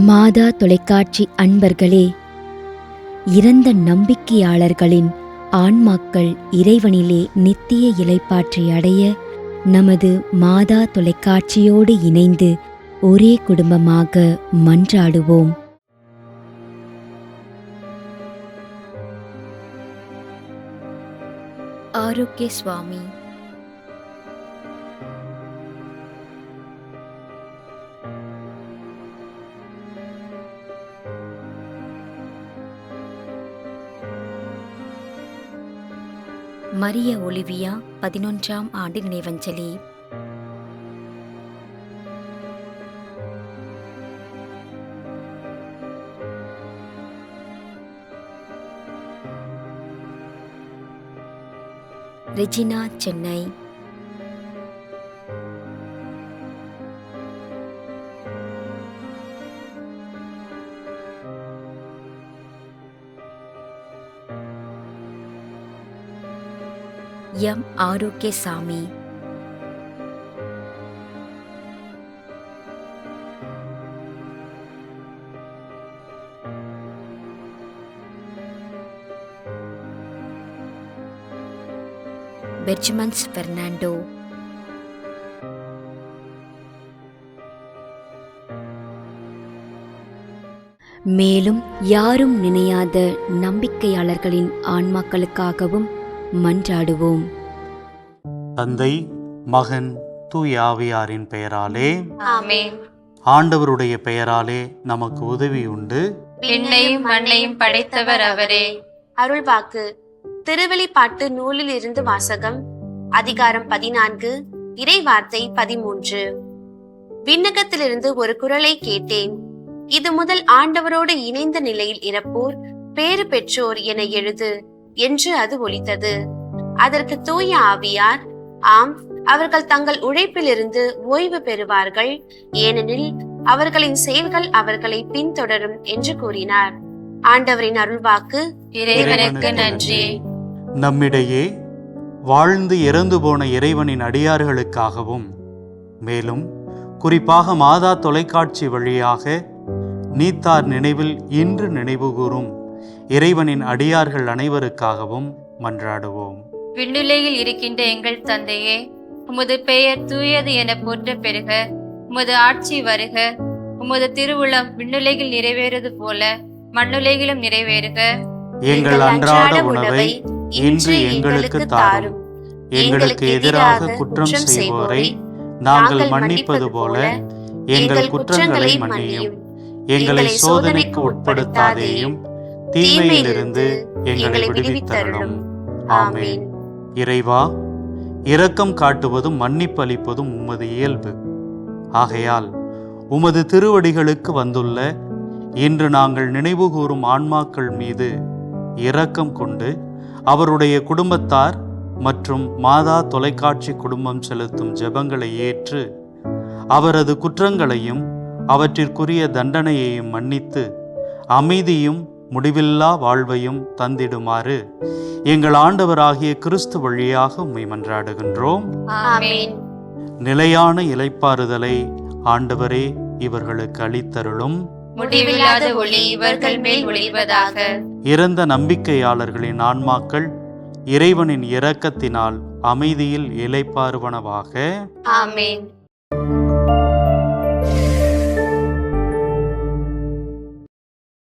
மாதா தொலைக்காட்சி அன்பர்களே, இறந்த நம்பிக்கையாளர்களின் ஆன்மாக்கள் இறைவனிலே நித்திய இளைப்பாற்றி அடைய நமது மாதா தொலைக்காட்சியோடு இணைந்து ஒரே குடும்பமாக மன்றாடுவோம். ஆரோக்கிய சுவாமி. மரிய ஒலிவியா 11ஆம் ஆண்டு நினைவஞ்சலி. ரெஜினா, சென்னை. எம் ஆரோக்கியசாமி. பெர்ஜ்மன்ஸ் பெர்னாண்டோ. மேலும் யாரும் நினையாத நம்பிக்கையாளர்களின் ஆன்மாக்களுக்காகவும் மன்றாடுவோம். தந்தை, மகன், தூய ஆவியாரின் பெயராலே ஆமென். ஆண்டவருடைய பெயராலே நமக்கு உதவி உண்டு. விண்ணையும் மண்ணையும் படைத்தவர் அவரே. அருள்வாக்கு. திருவெளிப்பாட்டு நூலில் இருந்து வாசகம். அதிகாரம் 14, இறை வார்த்தை 13. விண்ணகத்திலிருந்து ஒரு குரலை கேட்டேன். இது முதல் ஆண்டவரோடு இணைந்த நிலையில் இறப்போர் பேறு பெற்றோர் என எழுது என்று அது ஒலித்தது. அதற்கு தூய ஆவியார், ஆம், அவர்கள் தங்கள் உழைப்பிலிருந்து ஓய்வு பெறுவார்கள், ஏனெனில் அவர்களின் செயல்கள் அவர்களை பின்தொடரும் என்று கூறினார். ஆண்டவரின் அருள்வாக்கு. இறைவனுக்கு நன்றி. நம்மிடையே வாழ்ந்து இறந்து போன இறைவனின் அடியார்களுக்காகவும், மேலும் குறிப்பாக மாதா தொலைக்காட்சி வழியாக நீத்தார் நினைவில் இன்று நினைவுகூரும் இறைவனின் அடியார்கள் அனைவருக்காகவும் மன்றாடுவோம். விண்ணுலகில் இருக்கின்ற எங்கள் தந்தையே, உமது பெயர் தூயது என போற்ற பெறுக. உமது ஆட்சி வருக. உமது திருவுளம் விண்ணுலகில் நிறைவேறுவது போல மண்ணுலகிலும் நிறைவேறுக. எங்கள் அன்றாட உணவை இன்று எங்களுக்கு தாரும். எங்களுக்கு எதிராக குற்றம் செய்வோரை நாங்கள் மன்னிப்பது போல எங்கள் குற்றங்களை மன்னியும். எங்களை சோதனைக்கு உட்படுத்தாதேயும், தீமையிலிருந்து எங்களை விடுவித்தருளும். ஆமென். இறைவா, இரக்கம் காட்டுவதும் மன்னிப்பு அளிப்பதும் உமது இயல்பு. ஆகையால் உமது திருவடிகளுக்கு வந்துள்ள இன்று நாங்கள் நினைவுகூரும் ஆன்மாக்கள் மீது இரக்கம் கொண்டு அவருடைய குடும்பத்தார் மற்றும் மாதா தொலைக்காட்சி குடும்பம் செலுத்தும் ஜெபங்களை ஏற்று அவரது குற்றங்களையும் அவற்றிற்குரிய தண்டனையையும் மன்னித்து அமைதியும் முடிவில்லா வாழ்வையும் தந்திடுமாறு எங்கள் ஆண்டவராகிய கிறிஸ்து வழியாக உம்மை மன்றாடுகின்றோம். ஆமென். நிலையான இளைப்பாறுதலை ஆண்டவரே இவர்களுக்கு அளித்தருளும். முடிவில்லாத ஒளி இவர்கள் மேல் ஒளிவதாக. இறந்த நம்பிக்கையாளர்களின் ஆன்மாக்கள் இறைவனின் இரக்கத்தினால் அமைதியில் இளைப்பாறுவனவாக. ஆமென்.